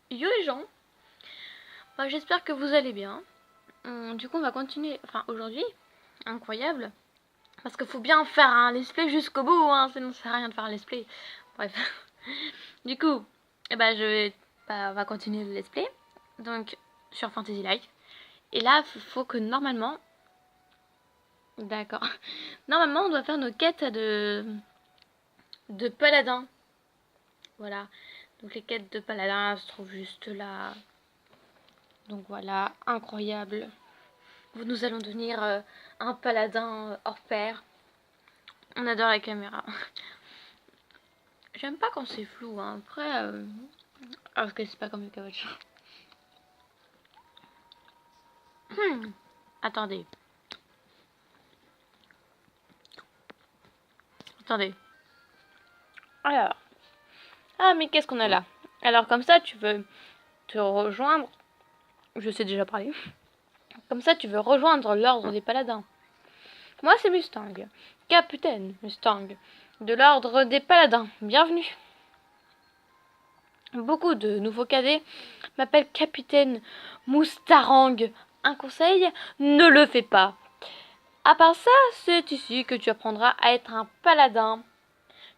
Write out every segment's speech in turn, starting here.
Yo les gens, j'espère que vous allez bien. Du coup on va continuer, aujourd'hui, incroyable. Parce qu'il faut bien faire un let's play jusqu'au bout, hein, sinon ça sert à rien de faire un let's play. Bref. Du coup, on va continuer le let's play. Donc sur Fantasy Life. Et là, il faut que normalement... D'accord. Normalement on doit faire nos quêtes de paladin. Voilà. Donc les quêtes de paladin se trouvent juste là. Donc voilà, incroyable. Nous allons devenir un paladin hors pair. On adore la caméra. J'aime pas quand c'est flou, hein. Après, parce que c'est pas comme le caoutchouc. Attendez. Attendez. Alors. Ah, mais qu'est-ce qu'on a là? Alors, comme ça, tu veux te rejoindre. Je sais déjà parler. Comme ça, tu veux rejoindre l'ordre des paladins. Moi, c'est Mustang. Capitaine Mustang. De l'ordre des paladins. Bienvenue. Beaucoup de nouveaux cadets m'appellent Capitaine Moustarang. Un conseil, ne le fais pas. À part ça, c'est ici que tu apprendras à être un paladin.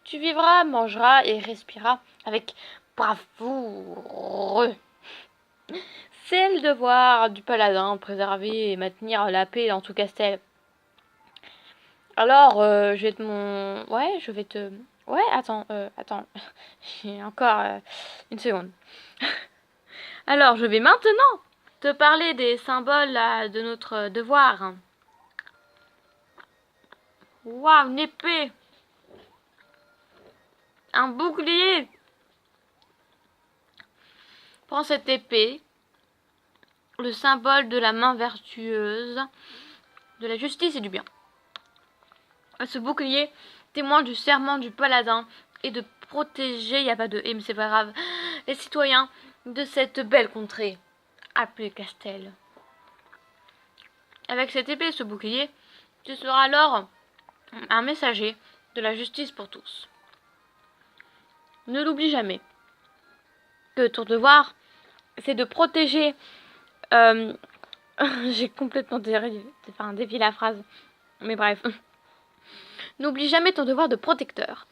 Tu vivras, mangeras et respireras avec bravoure. C'est le devoir du paladin, préserver et maintenir la paix dans tout Castel. Alors, je vais te mon... Ouais, je vais te... Ouais, attends. J'ai encore une seconde. Alors, je vais maintenant te parler des symboles de notre devoir. Waouh, une épée! Un bouclier! Prends cette épée, le symbole de la main vertueuse, de la justice et du bien. Ce bouclier témoin du serment du paladin et de protéger, il n'y a pas de mais c'est pas grave, les citoyens de cette belle contrée appelée Castel. Avec cette épée et ce bouclier, tu seras alors un messager de la justice pour tous. Ne l'oublie jamais que ton devoir, c'est de protéger... J'ai complètement dévié la phrase. Mais bref. N'oublie jamais ton devoir de protecteur,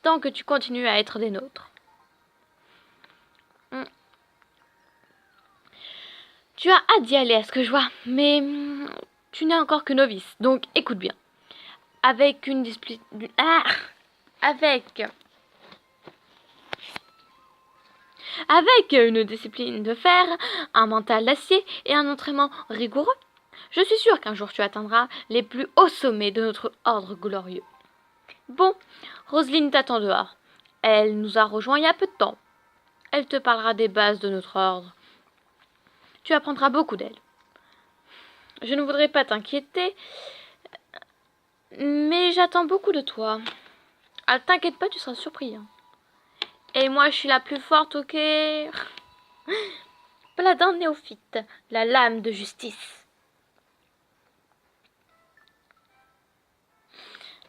tant que tu continues à être des nôtres. Tu as hâte d'y aller à ce que je vois, mais tu n'es encore que novice, donc écoute bien. Avec une discipline... Avec une discipline de fer, un mental d'acier et un entraînement rigoureux, je suis sûre qu'un jour tu atteindras les plus hauts sommets de notre ordre glorieux. Bon, Roselyne t'attend dehors. Elle nous a rejoints il y a peu de temps. Elle te parlera des bases de notre ordre. Tu apprendras beaucoup d'elle. Je ne voudrais pas t'inquiéter, mais j'attends beaucoup de toi. Ah, t'inquiète pas, tu seras surpris. Hein. Et moi, je suis la plus forte, ok? Paladin néophyte, la lame de justice.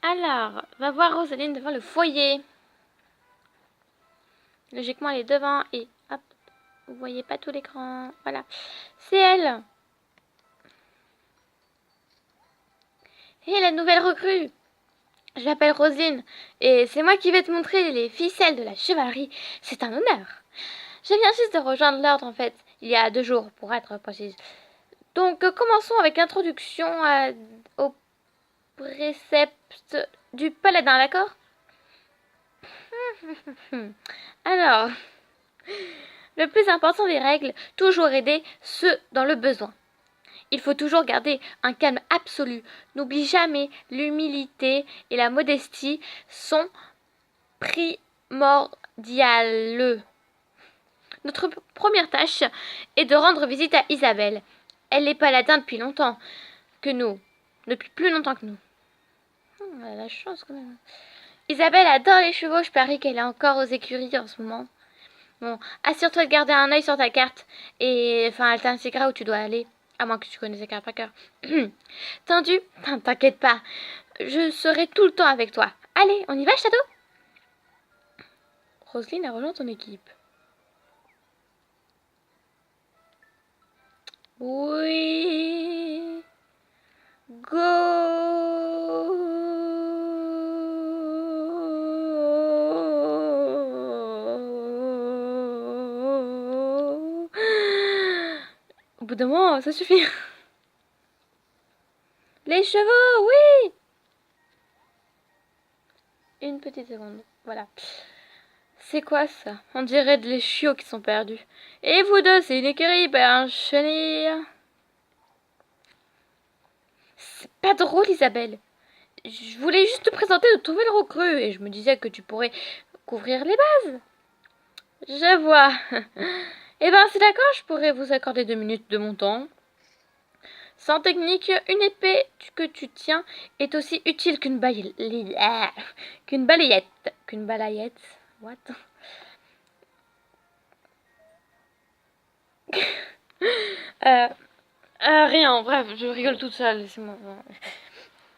Alors, va voir Rosaline devant le foyer. Logiquement, elle est devant et hop, vous voyez pas tout l'écran. Voilà, c'est elle. Et la nouvelle recrue. Je m'appelle Roselyne et c'est moi qui vais te montrer les ficelles de la chevalerie. C'est un honneur. Je viens juste de rejoindre l'ordre en fait, il y a 2 jours pour être précise. Donc commençons avec l'introduction au précepte du paladin, d'accord? Alors, le plus important des règles, toujours aider ceux dans le besoin. Il faut toujours garder un calme absolu. N'oublie jamais, l'humilité et la modestie sont primordiales. Notre première tâche est de rendre visite à Isabelle. Elle est paladin depuis longtemps que nous. Depuis plus longtemps que nous. Elle a la chance quand même. Isabelle adore les chevaux, je parie qu'elle est encore aux écuries en ce moment. Bon, assure-toi de garder un œil sur ta carte. Et elle t'indiquera où tu dois aller. À moins que tu connaisses la carte par cœur. Tendu? T'inquiète pas. Je serai tout le temps avec toi. Allez, on y va, Shadow? Roselyne a rejoint ton équipe. Oui. Go. Au bout d'un moment, ça suffit. Les chevaux, oui. Une petite seconde, voilà. C'est quoi ça? On dirait les chiots qui sont perdus. Et vous deux, c'est une écurie, ben un chenille. C'est pas drôle, Isabelle. Je voulais juste te présenter de trouver le recrue et je me disais que tu pourrais couvrir les bases. Je vois. Eh ben, c'est d'accord, je pourrais vous accorder 2 minutes de mon temps. Sans technique, une épée que tu tiens est aussi utile qu'une balayette. Qu'une balayette. What? euh, rien, bref, je rigole toute seule. Laissez-moi.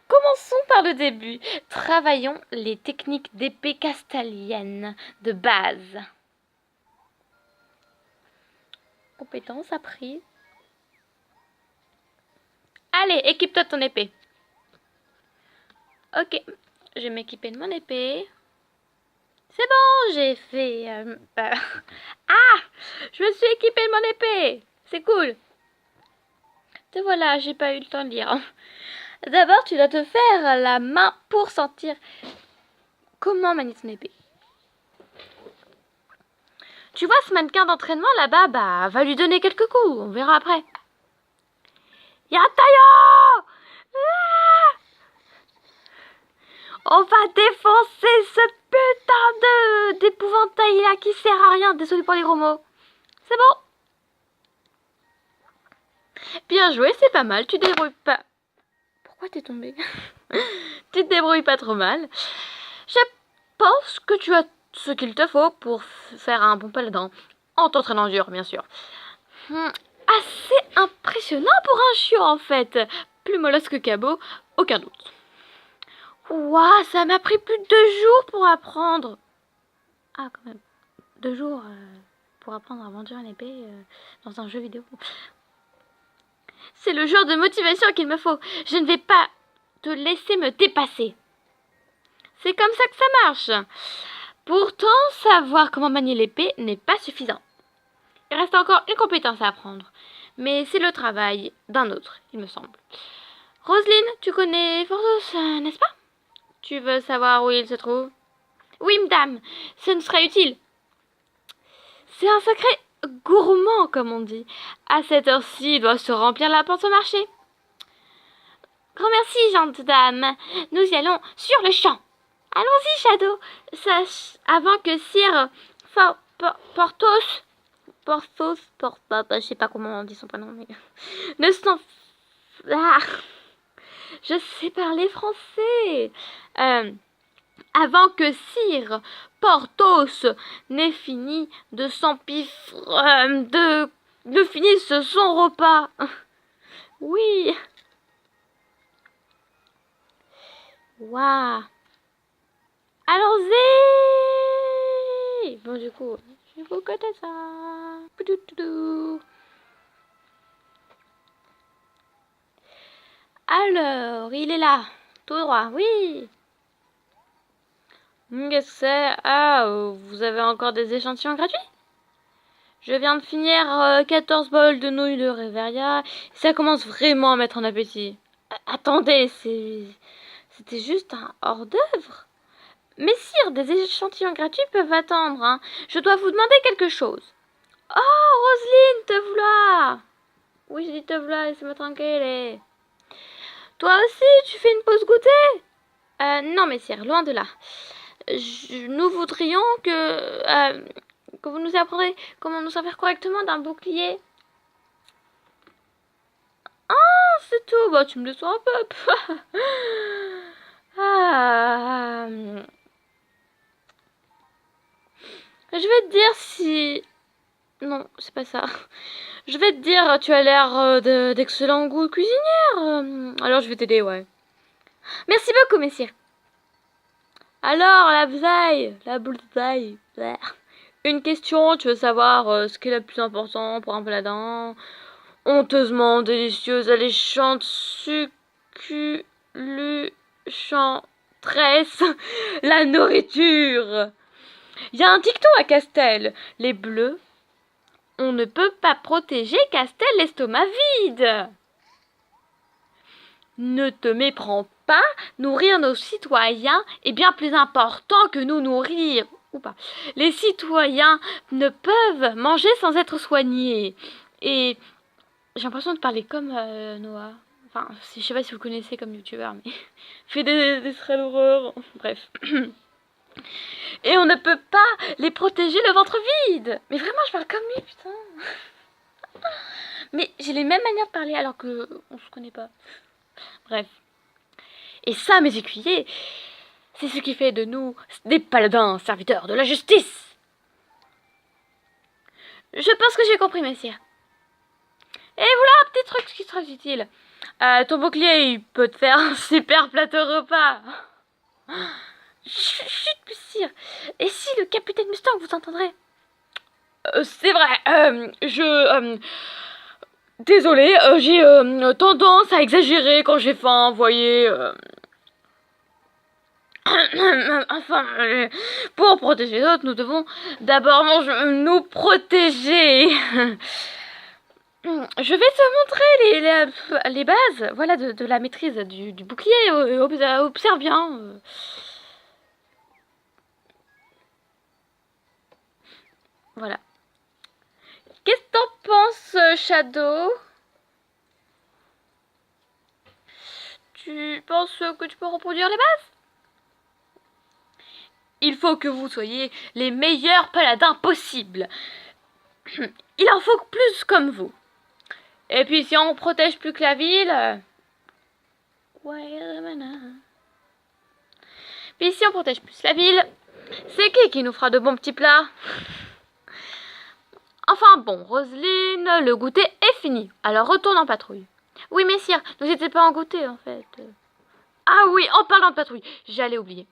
Commençons par le début. Travaillons les techniques d'épée castalienne de base. Compétence apprise. Allez, équipe-toi de ton épée. Ok, je vais m'équiper de mon épée. C'est bon, j'ai fait... Ah, je me suis équipée de mon épée. C'est cool. Te voilà, j'ai pas eu le temps de lire. D'abord, tu dois te faire la main pour sentir comment manier ton épée. Tu vois ce mannequin d'entraînement là-bas, bah, va lui donner quelques coups, on verra après. Yatayo! Ah, on va défoncer ce putain d'épouvantail là qui sert à rien, désolé pour les gros mots. C'est bon. Bien joué, c'est pas mal, tu te débrouilles pas... Pourquoi t'es tombé? Tu te débrouilles pas trop mal. Je pense que tu as ce qu'il te faut pour faire un bon paladin. En t'entraînant dur, bien sûr. Assez impressionnant pour un chiot, en fait. Plus molosse que cabot, aucun doute. Ouah, ça m'a pris plus de 2 jours pour apprendre. Ah, quand même. 2 jours pour apprendre à vendre une épée dans un jeu vidéo. C'est le genre de motivation qu'il me faut. Je ne vais pas te laisser me dépasser. C'est comme ça que ça marche. Pourtant, savoir comment manier l'épée n'est pas suffisant. Il reste encore une compétence à apprendre. Mais c'est le travail d'un autre, il me semble. Roselyne, tu connais Fortos, n'est-ce pas? Tu veux savoir où il se trouve? Oui, madame, ce ne serait utile. C'est un sacré gourmand, comme on dit. À cette heure-ci, il doit se remplir la porte au marché. Grand merci, gentille dame. Nous y allons sur le champ. Allons-y, Shadow. Avant que Sir Porthos, je sais pas comment on dit son prénom, mais ne s'en... Ah, je sais parler français. Avant que Sir Porthos n'ait fini de de finisse son repas. Oui. Waouh. Allons-y. Bon, du coup, je vous connais ça. Alors, il est là. Tout droit, oui. Qu'est-ce que c'est? Ah, vous avez encore des échantillons gratuits? Je viens de finir 14 bols de nouilles de Réveria. Ça commence vraiment à mettre en appétit. Attendez, c'était juste un hors-d'œuvre. Mais sire, des échantillons gratuits peuvent attendre, hein. Je dois vous demander quelque chose. Oh, Roselyne, te voilà. Oui, je dis te voilà, laissez-moi tranquille. Toi aussi, tu fais une pause goûter? Non, messire, loin de là. Nous voudrions que vous nous appreniez comment nous servir correctement d'un bouclier. Ah, c'est tout. Bah, tu me déçois un peu. Ah, je vais te dire si... Non, c'est pas ça. Je vais te dire, tu as l'air d'excellent goût cuisinière. Alors, je vais t'aider, ouais. Merci beaucoup, messieurs. Alors, la bzaille, la boule de taille. Une question, tu veux savoir ce qui est le plus important pour un paladin? honteusement délicieuse, alléchante, succulente, la nourriture. Il y a un dicton à Castel. Les bleus, on ne peut pas protéger Castel l'estomac vide. Ne te méprends pas, nourrir nos citoyens est bien plus important que nous nourrir. Ou pas. Les citoyens ne peuvent manger sans être soignés. Et j'ai l'impression de parler comme Noah. Enfin, je sais pas si vous le connaissez comme youtubeur, mais fait des traits d'horreur. Bref. Et on ne peut pas les protéger le ventre vide. Mais vraiment, je parle comme lui, putain. Mais j'ai les mêmes manières de parler alors que on se connaît pas. Bref. Et ça, mes écuyers, c'est ce qui fait de nous des paladins serviteurs de la justice. Je pense que j'ai compris, messire. Et voilà un petit truc qui sera utile. Ton bouclier, il peut te faire un super plateau repas. Chut, messire. Et si le capitaine Mustang vous entendrait? C'est vrai, désolé, j'ai tendance à exagérer quand j'ai faim, voyez. Enfin, pour protéger les autres, nous devons d'abord nous protéger. Je vais te montrer les bases, voilà, de la maîtrise du bouclier. Observe bien. Voilà. Qu'est-ce que t'en penses, Shadow? Tu penses que tu peux reproduire les bases? Il faut que vous soyez les meilleurs paladins possibles. Il en faut plus comme vous. Et puis si on protège plus que la ville... Puis si on protège plus la ville, c'est qui nous fera de bons petits plats? Enfin bon, Roselyne, le goûter est fini. Alors retourne en patrouille. Oui, messire, nous n'étions pas en goûter en fait. Ah oui, en parlant de patrouille, j'allais oublier.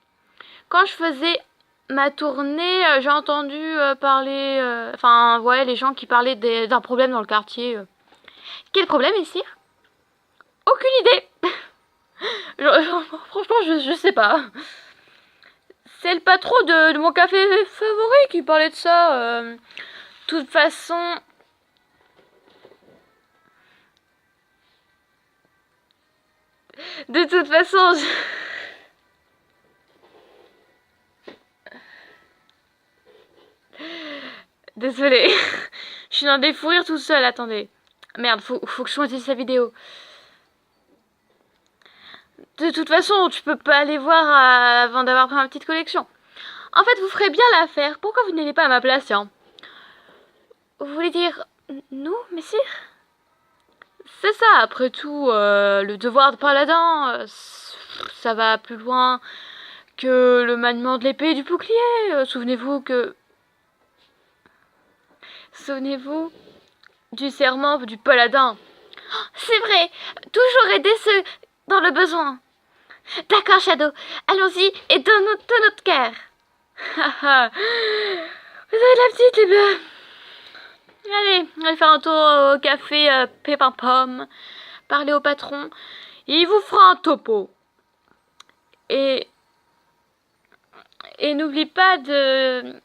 Quand je faisais ma tournée, j'ai entendu parler... Enfin, ouais, les gens qui parlaient d'un problème dans le quartier. Quel problème, messire? Aucune idée. Franchement, je sais pas. C'est le patron de mon café favori qui parlait de ça. De toute façon... De toute façon... Désolée. Je suis dans des fous rires tout seul, attendez. Merde, faut que je choisisse sa vidéo. De toute façon, tu peux pas aller voir avant d'avoir pris ma petite collection. En fait, vous ferez bien l'affaire. Pourquoi vous n'allez pas à ma place, hein? Vous voulez dire nous, messire? C'est ça, après tout, le devoir de paladin, ça va plus loin que le maniement de l'épée et du bouclier. Souvenez-vous du serment du paladin. Oh, c'est vrai, toujours aider ceux dans le besoin. D'accord, Shadow, allons-y et donne-nous tout notre cœur. Vous avez de la petite, les bleus. Allez, on va faire un tour au café Pépin Pomme, parler au patron, et il vous fera un topo. Et n'oublie pas de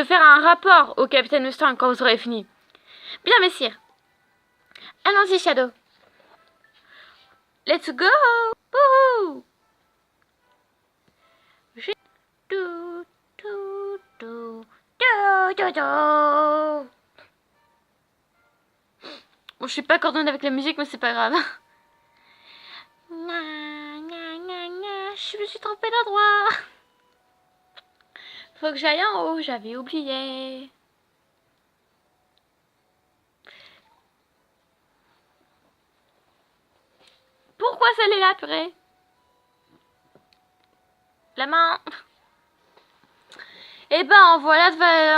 faire un rapport au capitaine Mustang quand vous aurez fini. Bien, messire. Allons-y, Shadow. Let's go! Wouhou! Bon, je suis pas coordonnée avec la musique, mais c'est pas grave. Je me suis trompée d'endroit. Faut que j'aille en haut, j'avais oublié. Pourquoi celle est là, purée? La main. Eh ben, voilà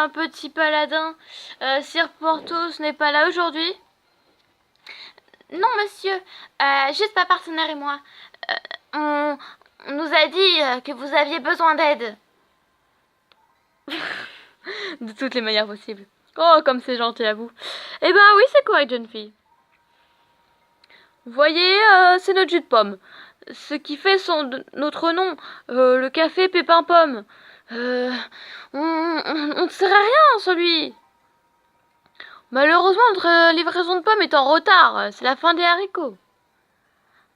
un petit paladin. Sir Porthos n'est pas là aujourd'hui. Non, monsieur. Juste ma partenaire et moi. On nous a dit que vous aviez besoin d'aide. De toutes les manières possibles. Oh, comme c'est gentil à vous. Eh ben oui, c'est correct, jeune fille. Vous voyez, c'est notre jus de pomme. Ce qui fait notre nom, le café Pépin Pomme. On ne sert à rien, celui. Malheureusement, notre livraison de pommes est en retard. C'est la fin des haricots.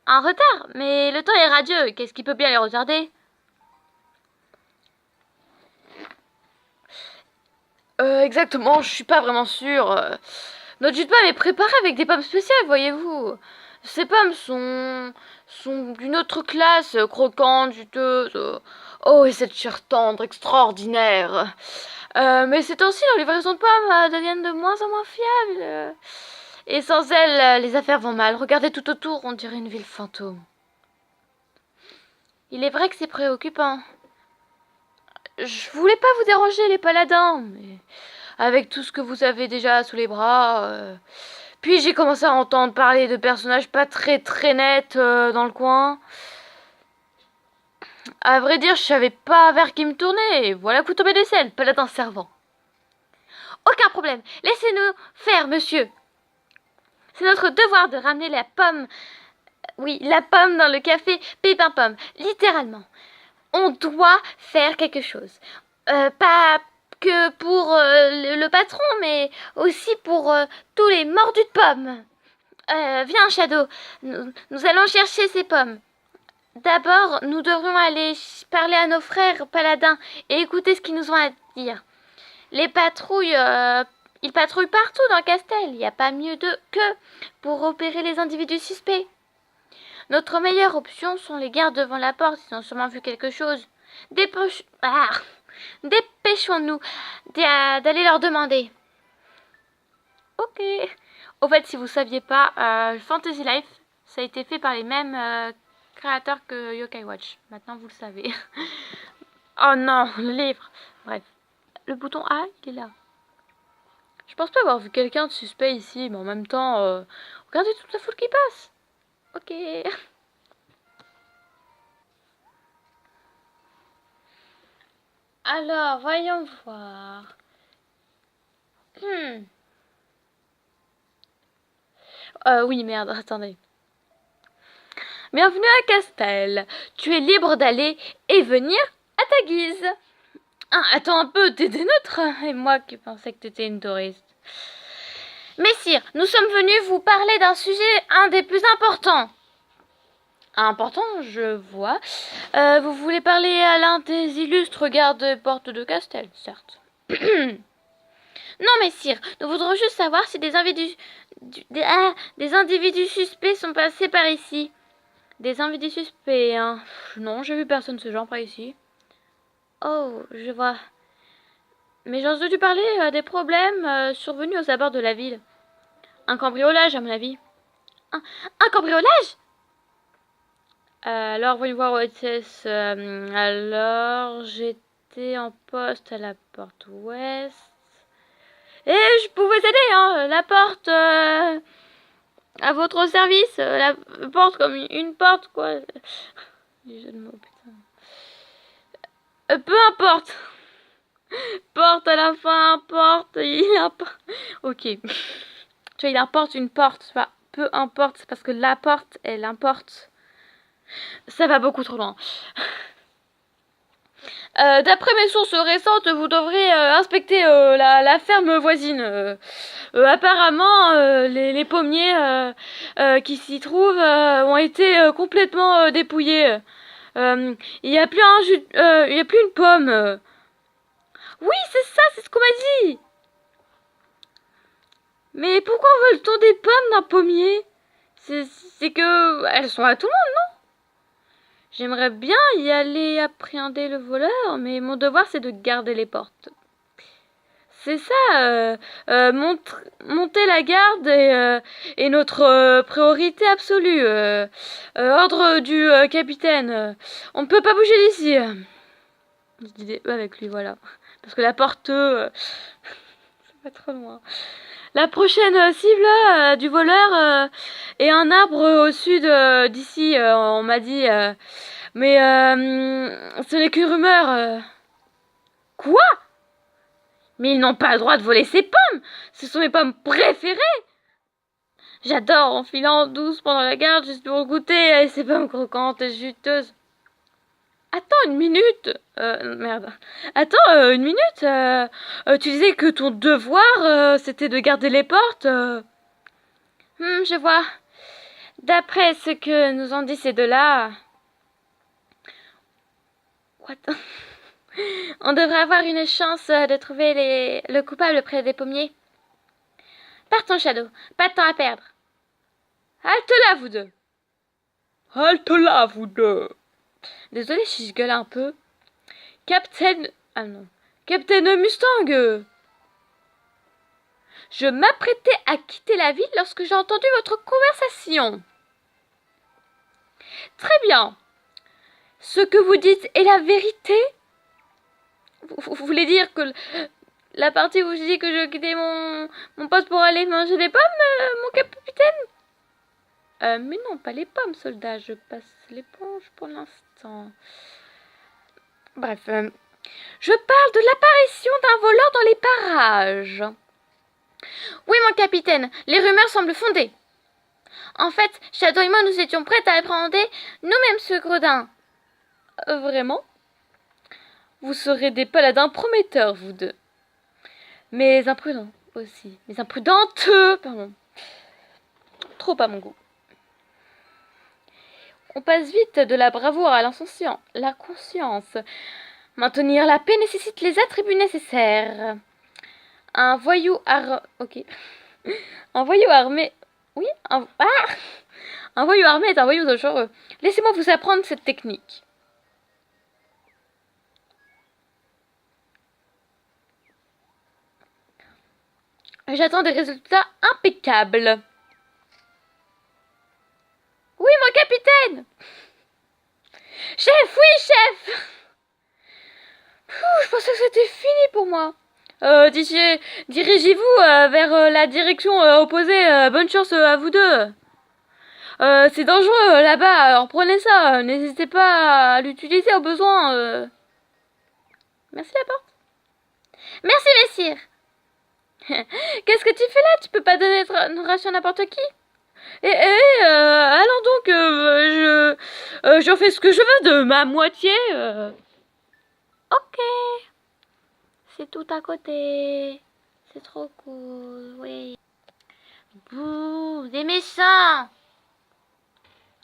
En retard? Mais le temps est radieux. Qu'est-ce qui peut bien les retarder? Exactement, je suis pas vraiment sûre. Notre jus de pomme est préparé avec des pommes spéciales, voyez-vous. Ces pommes sont d'une autre classe, croquantes, juteuses. Oh, et cette chair tendre, extraordinaire. Mais ces temps-ci, les livraisons de pommes deviennent de moins en moins fiables. Et sans elles, les affaires vont mal. Regardez tout autour, on dirait une ville fantôme. Il est vrai que c'est préoccupant. Je voulais pas vous déranger, les paladins, mais avec tout ce que vous avez déjà sous les bras. Puis j'ai commencé à entendre parler de personnages pas très nets dans le coin. À vrai dire, je savais pas vers qui me tourner. Et voilà que vous tombez du ciel, paladin servant. Aucun problème, laissez-nous faire, monsieur. C'est notre devoir de ramener la pomme. Oui, la pomme dans le café Pépin Pomme, littéralement. On doit faire quelque chose. Pas que pour le patron, mais aussi pour tous les mordus de pommes. Viens, Shadow, nous allons chercher ces pommes. D'abord, nous devrions aller parler à nos frères paladins et écouter ce qu'ils nous ont à dire. Les patrouilles, ils patrouillent partout dans Castel. Il n'y a pas mieux qu'eux pour repérer les individus suspects. Notre meilleure option sont les gardes devant la porte. Ils ont sûrement vu quelque chose. Dépêchons-nous d'aller leur demander. Ok. Au fait, si vous saviez pas, Fantasy Life, ça a été fait par les mêmes créateurs que Yokai Watch. Maintenant, vous le savez. Oh non, le livre. Bref. Le bouton A, il est là. Je pense pas avoir vu quelqu'un de suspect ici, mais en même temps, regardez toute la foule qui passe. Ok. Alors, voyons voir. Oui, merde, attendez. Bienvenue à Castel. Tu es libre d'aller et venir à ta guise. Ah, attends un peu, t'es des nôtres? Et moi qui pensais que t'étais une touriste. Messire, nous sommes venus vous parler d'un sujet, un des plus importants. Important, je vois. Vous voulez parler à l'un des illustres gardes-portes de Castel, certes. Non, messire, nous voudrons juste savoir si des individus suspects sont passés par ici. Des individus suspects, hein. Non, j'ai vu personne de ce genre par ici. Oh, je vois. Mais j'ai entendu parler des problèmes survenus aux abords de la ville. Un cambriolage, à mon avis. Un cambriolage? Alors, voyons voir, OSS. Alors, j'étais en poste à la porte ouest. Et je pouvais aider, hein. La porte à votre service. La porte comme une porte, quoi. Les jeux de mots, putain. Peu importe. Porte à la fin, porte, il importe. Ok. Tu vois, il importe une porte, c'est pas peu importe, c'est parce que la porte, elle importe. Ça va beaucoup trop loin. D'après mes sources récentes, vous devrez inspecter la ferme voisine. Apparemment, les pommiers qui s'y trouvent ont été complètement dépouillés. Il n'y a plus il y a plus une pomme. Oui, c'est ça, c'est ce qu'on m'a dit. Mais pourquoi veut-on des pommes d'un pommier? C'est que elles sont à tout le monde, non? J'aimerais bien y aller appréhender le voleur, mais mon devoir c'est de garder les portes. C'est ça, monter la garde est notre priorité absolue. Ordre du capitaine. On ne peut pas bouger d'ici. Je dis avec lui, voilà. Parce que la porte, c'est pas trop loin. La prochaine cible du voleur est un arbre au sud d'ici, on m'a dit. Mais ce n'est qu'une rumeur. Quoi? Mais ils n'ont pas le droit de voler ces pommes. Ce sont mes pommes préférées. J'adore en filant douce pendant la garde juste pour goûter ces pommes croquantes et juteuses. Attends une minute. Merde. Attends une minute. Tu disais que ton devoir, c'était de garder les portes. Je vois. D'après ce que nous ont dit ces deux-là... What? On devrait avoir une chance de trouver le coupable près des pommiers. Partons, Shadow. Pas de temps à perdre. Halte là, vous deux. Halte là, vous deux. Désolée si je gueule un peu. Captain... Ah non. Captain Mustang. Je m'apprêtais à quitter la ville lorsque j'ai entendu votre conversation. Très bien. Ce que vous dites est la vérité? Vous voulez dire que la partie où je dis que je quittais mon poste pour aller manger des pommes, mon capitaine? Mais non, pas les pommes, soldat. Je passe l'éponge pour l'instant. Bref, je parle de l'apparition d'un voleur dans les parages. Oui, mon capitaine, les rumeurs semblent fondées. En fait, Shadow et moi, nous étions prêts à appréhender nous-mêmes ce gredin. Vraiment? Vous serez des paladins prometteurs, vous deux. Mais imprudents aussi. Mais imprudentes, pardon. Trop à mon goût. On passe vite de la bravoure à l'insouciance, la conscience. Maintenir la paix nécessite les attributs nécessaires. Un voyou Ok. Un voyou armé... Oui, un voyou armé est un voyou dangereux. Laissez-moi vous apprendre cette technique. J'attends des résultats impeccables. Oui, mon capitaine. Chef, oui, chef. Je pensais que c'était fini pour moi. Dirigez-vous vers la direction opposée. Bonne chance à vous deux. C'est dangereux là-bas, alors prenez ça. N'hésitez pas à l'utiliser au besoin. Merci la porte. Merci, messire. Qu'est-ce que tu fais là? Tu peux pas donner une ration à n'importe qui? Allons donc, je fais ce que je veux de ma moitié. Ok. C'est tout à côté. C'est trop cool, oui. Bouh, des méchants.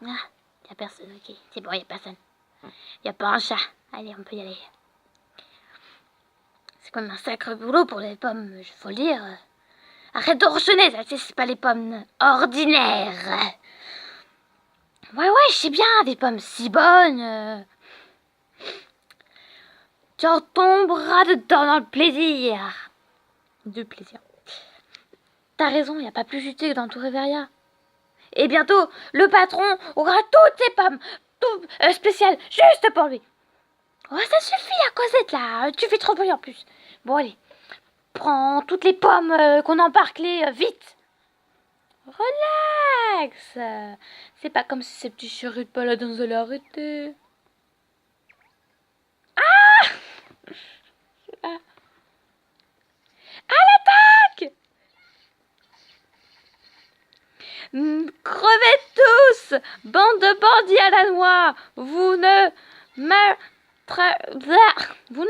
Ah, y a personne, ok. C'est bon, y a personne. Y a pas un chat. Allez, on peut y aller. C'est quand même un sacré boulot pour les pommes, faut le dire. Arrête de ronchonner, c'est pas les pommes ordinaires. Ouais, je sais bien, des pommes si bonnes. Tu en tomberas dedans dans le plaisir. De plaisir. T'as raison, y a pas plus juteux que dans tout Reveria. Et bientôt, le patron aura toutes ses pommes, tout spéciales, juste pour lui. Oh, ça suffit à Cosette là, tu fais trop bruit en plus. Bon, allez, prends toutes les pommes qu'on a embarquées, vite. Relax. C'est pas comme si ces petits chéris de paladins allaient arrêter. Ah! À l'attaque! Crevez tous! Bande de bandits à la noix! Vous ne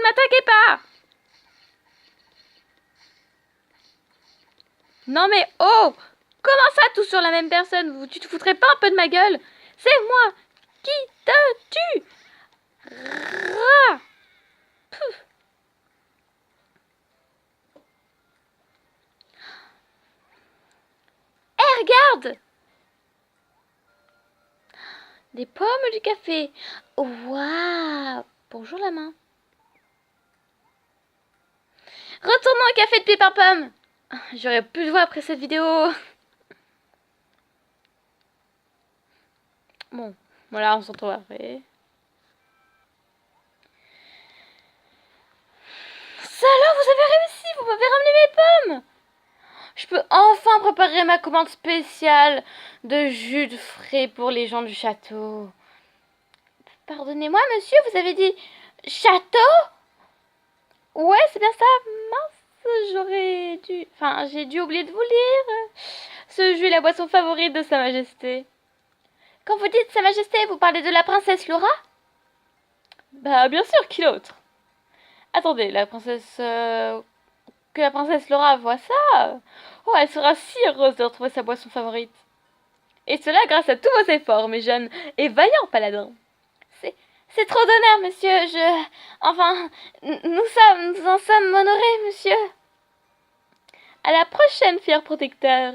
m'attaquez pas! Non mais oh! Comment ça, tous sur la même personne? Tu te foutrais pas un peu de ma gueule? C'est moi qui te tue! Rah! Regarde! Des pommes, du café. Waouh! Bonjour la main. Retournons au café de pied par pomme. J'aurais plus de voix après cette vidéo. Bon, voilà, on se retrouve après. Ça alors, vous avez réussi, vous m'avez ramené mes pommes. Je peux enfin préparer ma commande spéciale de jus de frais pour les gens du château. Pardonnez-moi, monsieur, vous avez dit château? Ouais, c'est bien ça, mince. j'ai dû oublier de vous lire. Ce jus est la boisson favorite de Sa Majesté. Quand vous dites Sa Majesté, vous parlez de la princesse Laura? Bah, bien sûr, qui l'autre? Attendez, que la princesse Laura voit ça, oh, elle sera si heureuse de retrouver sa boisson favorite. Et cela grâce à tous vos efforts, mes jeunes et vaillants paladins. C'est trop d'honneur, monsieur, Enfin, nous en sommes honorés, monsieur. À la prochaine, fier protecteur.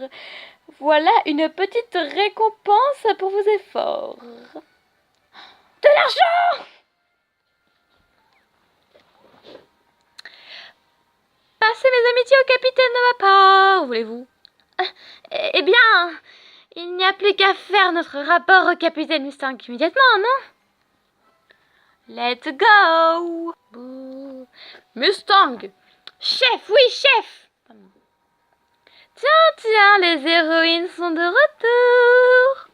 Voilà une petite récompense pour vos efforts. De l'argent! Passez mes amitiés au capitaine de ma part, voulez-vous? Eh bien, il n'y a plus qu'à faire notre rapport au capitaine Mustang immédiatement, non? Let's go! Bouh. Mustang! Chef, oui, chef! Tiens, les héroïnes sont de retour!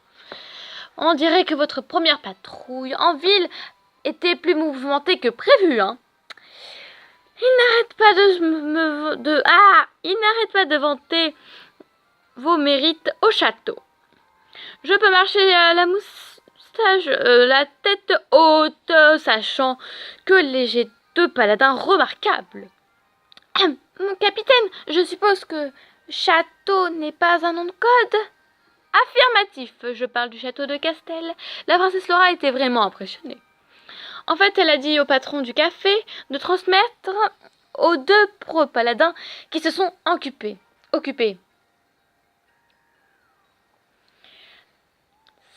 On dirait que votre première patrouille en ville était plus mouvementée que prévu, hein? Il n'arrête pas de vanter vos mérites au château. Je peux marcher à la la tête haute, sachant que j'ai 2 paladins remarquables. Mon capitaine, je suppose que château n'est pas un nom de code? Affirmatif, je parle du château de Castel. La princesse Laura était vraiment impressionnée. En fait, elle a dit au patron du café de transmettre aux 2 pro paladins qui se sont occupés.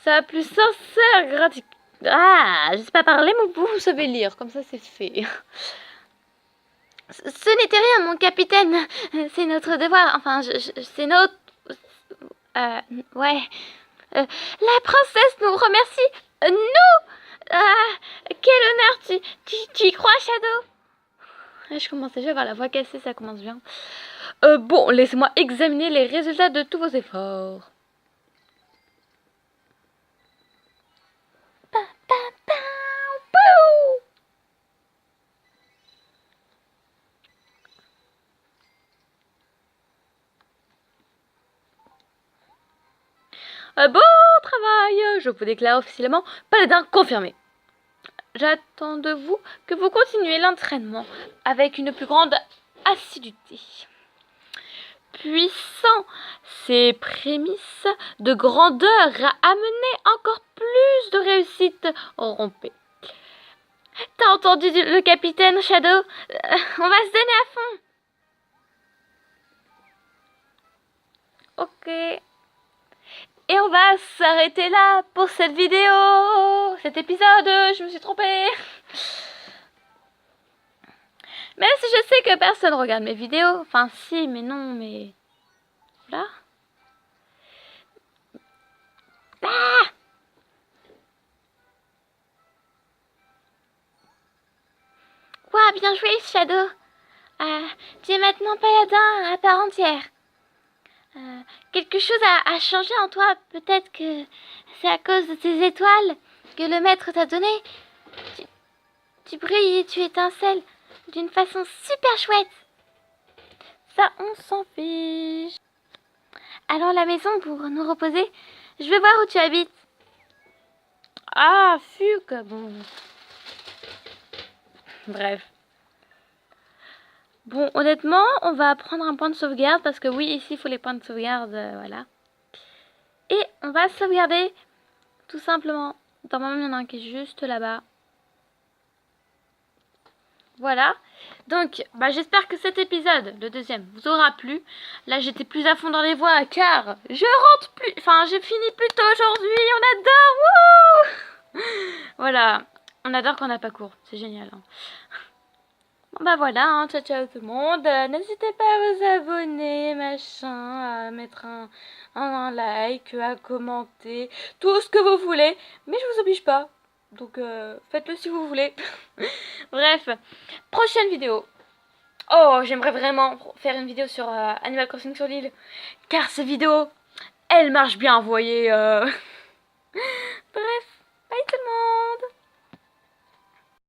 Sa plus sincère gratitude. Ah, je sais pas parler, mais vous savez lire, comme ça c'est fait. Ce n'était rien, mon capitaine. C'est notre devoir. Enfin, c'est notre... ouais. La princesse nous remercie. Nous quel honneur. Tu y crois, Shadow? Je commence déjà à avoir la voix cassée, ça commence bien. Bon, laissez-moi examiner les résultats de tous vos efforts. Bon travail, je vous déclare officiellement paladin confirmé. J'attends de vous que vous continuez l'entraînement avec une plus grande assiduité. Puissant, ces prémices de grandeur à amener encore plus de réussite rompées. T'as entendu le capitaine, Shadow? On va se donner à fond. Ok. Et on va s'arrêter là pour cette vidéo, cet épisode, je me suis trompée. Même si je sais que personne regarde mes vidéos, enfin si, mais non, mais... Voilà. Ah! Ouah, bien joué, Shadow. Tu es maintenant paladin à part entière. Quelque chose a changé en toi. Peut-être que c'est à cause de tes étoiles que le maître t'a donné. Tu brilles et tu étincelles d'une façon super chouette. Ça, on s'en fiche. Allons à la maison pour nous reposer. Je vais voir où tu habites. Ah, fuck, bon. Bref. Bon, honnêtement, on va prendre un point de sauvegarde parce que oui, ici, il faut les points de sauvegarde, voilà. Et on va sauvegarder tout simplement. Normalement, il y en a un qui est juste là-bas. Voilà. Donc, j'espère que cet épisode, le deuxième, vous aura plu. Là, j'étais plus à fond dans les voix car je rentre plus... Enfin, j'ai fini plus tôt aujourd'hui. On adore. Wouh. Voilà. On adore quand on n'a pas cours. C'est génial. Hein. Bon, voilà. Hein. Ciao, ciao tout le monde. N'hésitez pas à vous abonner, machin, à mettre un like, à commenter. Tout ce que vous voulez. Mais je vous oblige pas. Donc faites-le si vous voulez. Bref, prochaine vidéo. Oh, j'aimerais vraiment faire une vidéo sur Animal Crossing sur l'île. Car ces vidéos, elles marchent bien, vous voyez. Bref, bye tout le monde.